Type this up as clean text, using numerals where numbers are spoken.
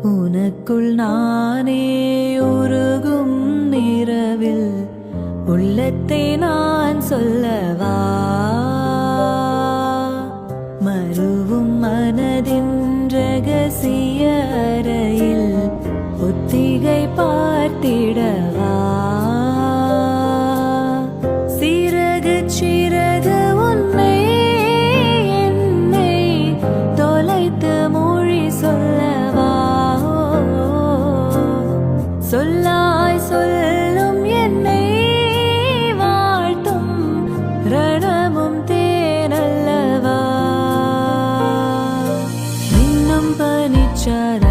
உனக்குள் நானே உருகும் நிறவில் உள்ளத்தை நான் சொல்லவா மறுவும் மனதின் ரகசிய அறையில் ஒத்திகை பார்த்திடவா சிறகு சிறகு உன்னை என்னை தொலைத்து மொழி சொல்லவா சொல்லாய் சொல்லும் என்னை வாழ்த்தும் ரணமும் தேனல்லவா இன்னும் பனிச்சார